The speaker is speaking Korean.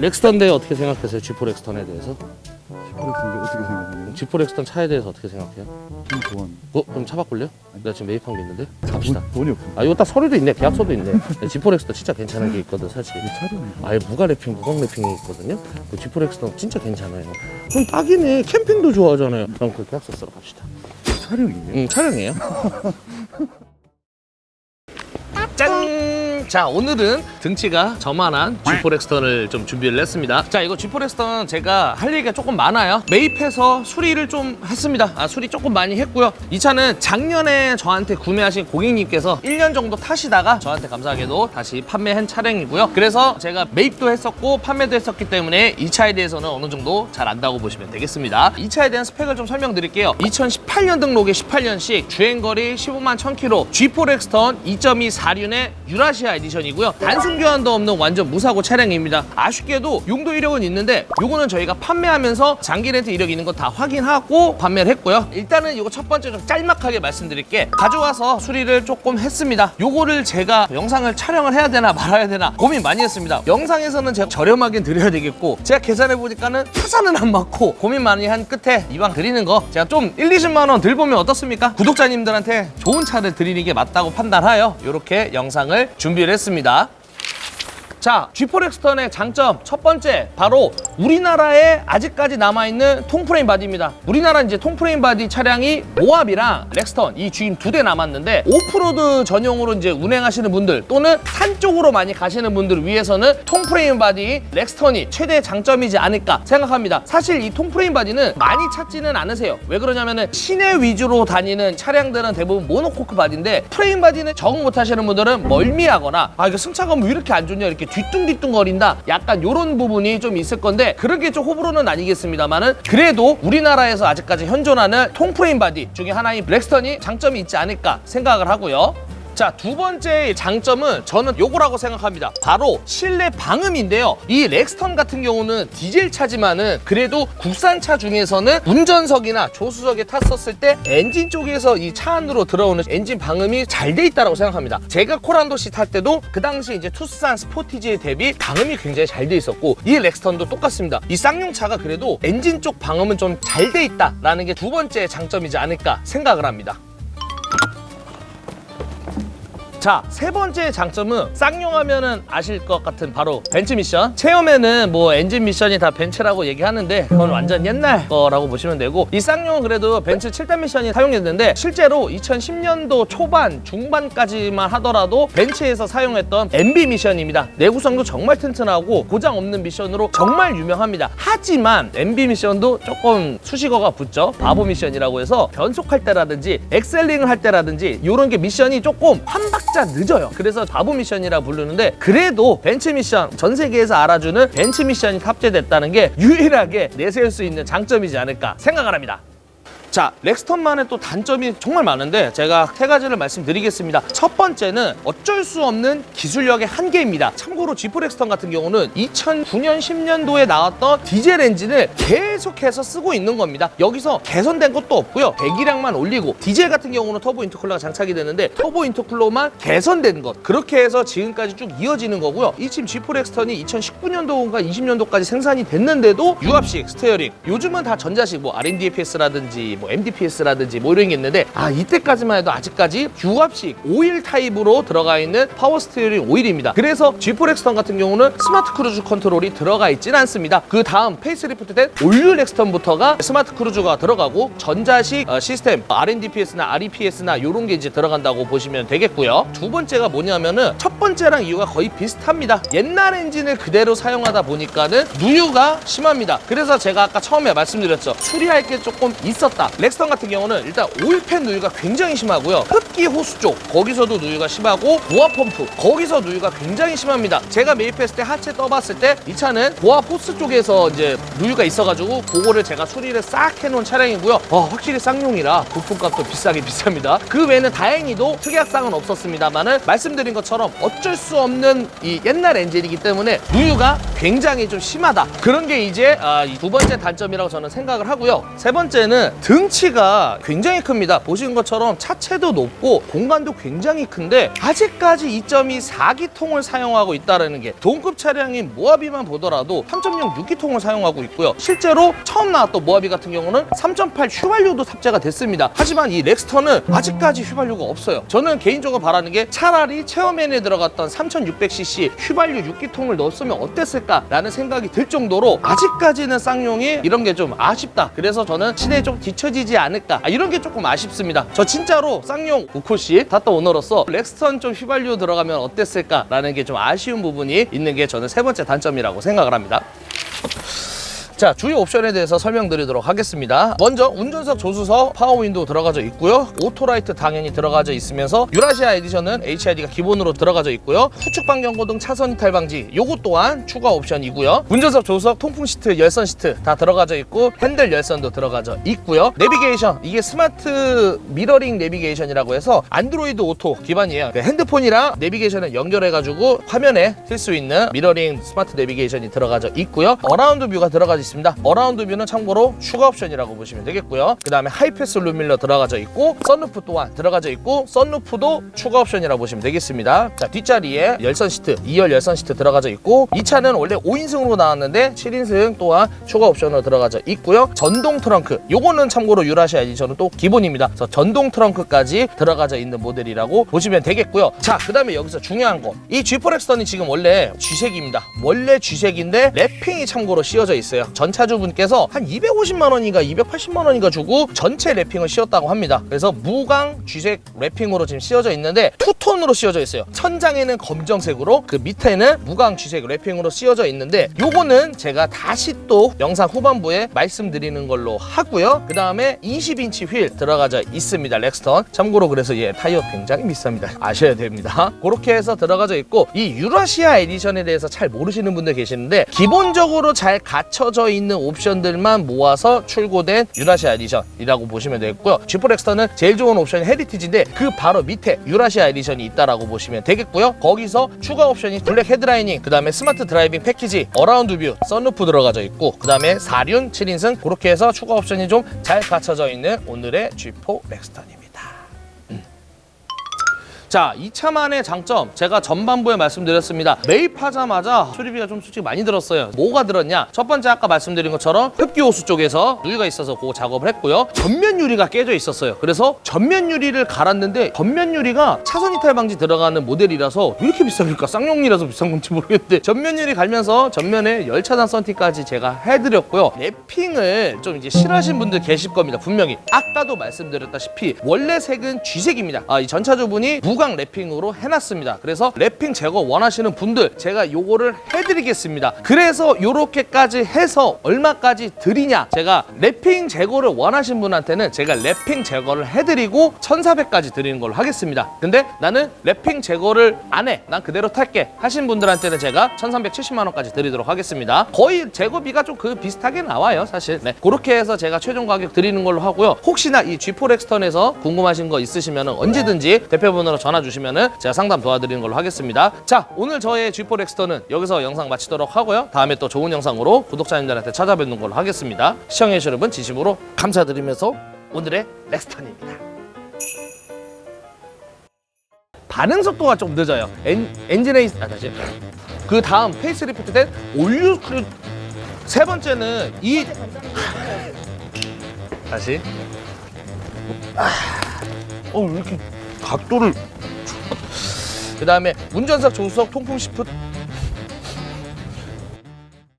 렉스턴에 대해 어떻게 생각하세요? G4 렉스턴에 대해서? G4렉스턴 어떻게 생각하세요? G4 렉스턴 차에 대해서 어떻게 생각해요? 좀 좋아하는. 그럼 차 바꿀래요? 내가 지금 매입한 게 있는데 갑시다. 돈이 없어. 이거 딱 서류도 있네. 계약서도 있네. G4 렉스턴 진짜 괜찮은 게 있거든 사실. 이 차량이. 무가 랩핑, 무광 랩핑이 있거든요. 그 G4 렉스턴 진짜 괜찮아요. 그럼 딱이네. 캠핑도 좋아하잖아요. 그럼 그 계약서 쓰러 갑시다. 촬영이에요? 촬영이에요. 짠! 자, 오늘은 등치가 저만한 G4 렉스턴을 좀 준비를 했습니다. 자, 이거 G4 렉스턴 제가 할 얘기가 조금 많아요. 매입해서 수리를 좀 했습니다. 수리 조금 많이 했고요. 이 차는 작년에 저한테 구매하신 고객님께서 1년 정도 타시다가 저한테 감사하게도 다시 판매한 차량이고요. 그래서 제가 매입도 했었고 판매도 했었기 때문에 이 차에 대해서는 어느 정도 잘 안다고 보시면 되겠습니다. 이 차에 대한 스펙을 좀 설명드릴게요. 2018년 등록에 18년식, 주행거리 15만 1000km, G4 렉스턴 2.2 4륜의 유라시아 에디션이고요. 단순 교환도 없는 완전 무사고 차량입니다. 아쉽게도 용도 이력은 있는데 요거는 저희가 판매하면서 장기 렌트 이력 있는 거 다 확인하고 판매를 했고요. 일단은 이거 첫 번째 좀 짤막하게 말씀드릴게, 가져와서 수리를 조금 했습니다. 요거를 제가 영상을 촬영을 해야 되나 말아야 되나 고민 많이 했습니다. 영상에서는 제가 저렴하게 드려야 되겠고, 제가 계산해 보니까는 타산은 안 맞고 고민 많이 한 끝에 이왕 드리는 거 제가 좀 1-20만 원 덜 보면 어떻습니까? 구독자님들한테 좋은 차를 드리는 게 맞다고 판단하여 이렇게 영상을 준비를 했습니다. 자, G4 렉스턴의 장점 첫 번째, 바로 우리나라에 아직까지 남아있는 통프레임 바디입니다. 우리나라 이제 통프레임 바디 차량이 모합이랑 렉스턴 이 지금 2대 남았는데, 오프로드 전용으로 이제 운행하시는 분들 또는 산 쪽으로 많이 가시는 분들을 위해서는 통프레임 바디 렉스턴이 최대의 장점이지 않을까 생각합니다. 사실 이 통프레임 바디는 많이 찾지는 않으세요. 왜 그러냐면은 시내 위주로 다니는 차량들은 대부분 모노코크 바디인데, 프레임 바디는 적응 못 하시는 분들은 멀미하거나 이거 승차감 왜 이렇게 안 좋냐, 이렇게 뒤뚱뒤뚱거린다, 약간 요런 부분이 좀 있을 건데, 그런 게 좀 호불호는 아니겠습니다만은 그래도 우리나라에서 아직까지 현존하는 통프레임 바디 중에 하나인 렉스턴이 장점이 있지 않을까 생각을 하고요. 자, 두 번째 장점은 저는 요거라고 생각합니다. 바로 실내 방음인데요. 이 렉스턴 같은 경우는 디젤 차지만은 그래도 국산차 중에서는 운전석이나 조수석에 탔었을 때 엔진 쪽에서 이 차 안으로 들어오는 엔진 방음이 잘 돼 있다고 생각합니다. 제가 코란도시 탈 때도 그 당시 이제 투싼 스포티지에 대비 방음이 굉장히 잘 돼 있었고, 이 렉스턴도 똑같습니다. 이 쌍용차가 그래도 엔진 쪽 방음은 좀 잘 돼 있다라는 게 두 번째 장점이지 않을까 생각을 합니다. 자, 세 번째 장점은 쌍용하면은 아실 것 같은 바로 벤츠 미션. 체험에는 뭐 엔진 미션이 다 벤츠라고 얘기하는데 그건 완전 옛날 거라고 보시면 되고, 이 쌍용은 그래도 벤츠 7단 미션이 사용됐는데 실제로 2010년도 초반 중반까지만 하더라도 벤츠에서 사용했던 MB 미션입니다. 내구성도 정말 튼튼하고 고장 없는 미션으로 정말 유명합니다. 하지만 MB 미션도 조금 수식어가 붙죠. 바보 미션이라고 해서 변속할 때라든지 엑셀링을 할 때라든지 이런 게 미션이 조금 한 박자 늦어요. 그래서 바보 미션이라 부르는데, 그래도 벤츠 미션, 전 세계에서 알아주는 벤츠 미션이 탑재됐다는 게 유일하게 내세울 수 있는 장점이지 않을까 생각을 합니다. 자, 렉스턴만의 또 단점이 정말 많은데 제가 세 가지를 말씀드리겠습니다. 첫 번째는 어쩔 수 없는 기술력의 한계입니다. 참고로 G4 렉스턴 같은 경우는 2009년 10년도에 나왔던 디젤 엔진을 계속해서 쓰고 있는 겁니다. 여기서 개선된 것도 없고요. 배기량만 올리고, 디젤 같은 경우는 터보 인터쿨러가 장착이 되는데 터보 인터쿨러만 개선된 것, 그렇게 해서 지금까지 쭉 이어지는 거고요. 이 지금 G4 렉스턴이 2019년도인가 20년도까지 생산이 됐는데도 유압식 스티어링, 요즘은 다 전자식 뭐 RMDFS라든지 뭐 MDPS라든지 뭐 이런 게 있는데, 이때까지만 해도 아직까지 유압식 오일 타입으로 들어가 있는 파워 스티어링 오일입니다. 그래서 G4 렉스턴 같은 경우는 스마트 크루즈 컨트롤이 들어가 있진 않습니다. 그 다음 페이스리프트 된 올류 렉스턴부터가 스마트 크루즈가 들어가고, 전자식 시스템 RMDPS나 REPS나 이런 게 이제 들어간다고 보시면 되겠고요. 두 번째가 뭐냐면은 첫 번째랑 이유가 거의 비슷합니다. 옛날 엔진을 그대로 사용하다 보니까는 누유가 심합니다. 그래서 제가 아까 처음에 말씀드렸죠. 수리할 게 조금 있었다. 렉스턴 같은 경우는 일단 오일팬 누유가 굉장히 심하고요. 흡기 호수 쪽 거기서도 누유가 심하고, 보아 펌프 거기서 누유가 굉장히 심합니다. 제가 매입했을 때 하체 떠봤을 때 이 차는 보아 호스 쪽에서 이제 누유가 있어가지고 그거를 제가 수리를 싹 해놓은 차량이고요. 확실히 쌍용이라 부품값도 비싸긴 비쌉니다. 그 외에는 다행히도 특이사항은 없었습니다만은 말씀드린 것처럼 어쩔 수 없는 이 옛날 엔진이기 때문에 누유가 굉장히 좀 심하다. 그런 게 이제 두 번째 단점이라고 저는 생각을 하고요. 세 번째는 등 등치가 굉장히 큽니다. 보시는 것처럼 차체도 높고 공간도 굉장히 큰데 아직까지 2.2 4기통을 사용하고 있다는 게 동급 차량인 모하비만 보더라도 3.0 6기통을 사용하고 있고요. 실제로 처음 나왔던 모하비 같은 경우는 3.8 휘발유도 탑재가 됐습니다. 하지만 이 렉스턴은 아직까지 휘발유가 없어요. 저는 개인적으로 바라는 게 차라리 체어맨에 들어갔던 3600cc 휘발유 6기통을 넣었으면 어땠을까라는 생각이 들 정도로 아직까지는 쌍용이 이런 게 좀 아쉽다. 그래서 저는 시대에 좀 뒤처지지 않을까, 이런 게 조금 아쉽습니다. 저 진짜로 쌍용 우코씨 닷더 오너로서 렉스턴 좀 휘발유 들어가면 어땠을까라는 게 좀 아쉬운 부분이 있는 게 저는 세 번째 단점이라고 생각을 합니다. 자, 주요 옵션에 대해서 설명드리도록 하겠습니다. 먼저 운전석 조수석 파워윈도우 들어가져 있고요. 오토라이트 당연히 들어가져 있으면서 유라시아 에디션은 HID가 기본으로 들어가져 있고요. 후측 방경고등 차선 이탈 방지 요거 또한 추가 옵션이고요. 운전석 조수석 통풍 시트, 열선 시트 다 들어가져 있고 핸들 열선도 들어가져 있고요. 내비게이션, 이게 스마트 미러링 내비게이션이라고 해서 안드로이드 오토 기반이에요. 핸드폰이랑 내비게이션을 연결해가지고 화면에 쓸 수 있는 미러링 스마트 내비게이션이 들어가져 있고요. 어라운드 뷰가 들어가져 있습니다. 어라운드 뷰는 참고로 추가 옵션이라고 보시면 되겠고요. 그 다음에 하이패스 룸밀러 들어가져 있고 썬루프 또한 들어가져 있고 썬루프도 추가 옵션이라고 보시면 되겠습니다. 자, 뒷자리에 열선 시트, 2열 열선 시트 들어가져 있고 이 차는 원래 5인승으로 나왔는데 7인승 또한 추가 옵션으로 들어가져 있고요. 전동 트렁크, 요거는 참고로 유라시아 에디션은 또 기본입니다. 그래서 전동 트렁크까지 들어가져 있는 모델이라고 보시면 되겠고요. 자, 그 다음에 여기서 중요한 거, 이 G4 렉스턴이 지금 원래 G색입니다. 원래 G색인데 랩핑이 참고로 씌워져 있어요. 전 차주분께서 한 250만 원인가 280만 원인가 주고 전체 랩핑을 씌웠다고 합니다. 그래서 무광 G색 랩핑으로 지금 씌워져 있는데 투톤으로 씌워져 있어요. 천장에는 검정색으로, 그 밑에는 무광 G색 랩핑으로 씌워져 있는데 요거는 제가 다시 또 영상 후반부에 말씀드리는 걸로 하고요. 그 다음에 20인치 휠 들어가져 있습니다. 렉스턴 참고로. 그래서 얘 타이어 굉장히 비쌉니다. 아셔야 됩니다. 그렇게 해서 들어가져 있고, 이 유라시아 에디션에 대해서 잘 모르시는 분들 계시는데 기본적으로 잘 갖춰져 있는 옵션들만 모아서 출고된 유라시아 에디션이라고 보시면 되겠고요. G4 렉스턴은 제일 좋은 옵션이 헤리티지인데 그 바로 밑에 유라시아 에디션이 있다라고 보시면 되겠고요. 거기서 추가 옵션이 블랙 헤드라이닝, 그 다음에 스마트 드라이빙 패키지, 어라운드 뷰, 썬루프 들어가져 있고, 그 다음에 4륜 7인승, 그렇게 해서 추가 옵션이 좀 잘 갖춰져 있는 오늘의 G4 렉스턴입니다. 자, 이 차만의 장점 제가 전반부에 말씀드렸습니다. 매입하자마자 수리비가 좀 솔직히 많이 들었어요. 뭐가 들었냐? 첫 번째 아까 말씀드린 것처럼 흡기 호수 쪽에서 누유가 있어서 그거 작업을 했고요. 전면 유리가 깨져 있었어요. 그래서 전면 유리를 갈았는데 전면 유리가 차선 이탈 방지 들어가는 모델이라서 왜 이렇게 비쌉니까? 쌍용이라서 비싼 건지 모르겠는데 전면 유리 갈면서 전면에 열차단 썬팅까지 제가 해드렸고요. 랩핑을 좀 이제 싫어하시는 분들 계실 겁니다. 분명히 아까도 말씀드렸다시피 원래 색은 G색입니다. 이 전차주분이 무광 랩핑으로 해놨습니다. 그래서 랩핑 제거 원하시는 분들 제가 요거를 해드리겠습니다. 그래서 요렇게까지 해서 얼마까지 드리냐, 제가 랩핑 제거를 원하신 분한테는 제가 랩핑 제거를 해드리고 1400까지 드리는 걸로 하겠습니다. 근데 나는 랩핑 제거를 안 해, 난 그대로 탈게 하신 분들한테는 제가 1370만 원까지 드리도록 하겠습니다. 거의 제거비가 좀 그 비슷하게 나와요, 사실. 네, 그렇게 해서 제가 최종 가격 드리는 걸로 하고요. 혹시나 이 G4 렉스턴에서 궁금하신 거 있으시면 언제든지 대표번호로 전화 주시면은 제가 상담 도와드리는 걸로 하겠습니다. 자, 오늘 저의 G4 렉스턴은 여기서 영상 마치도록 하고요. 다음에 또 좋은 영상으로 구독자님들한테 찾아뵙는 걸로 하겠습니다. 시청해주신 여러분 진심으로 감사드리면서 오늘의 렉스턴입니다. 반응 속도가 좀 늦어요. 엔진에 다시 그 다음 페이스리프트 된 올류 크루. 세 번째는 이 다시 왜 이렇게 각도를. 그 다음에 운전석 조수석 통풍 시트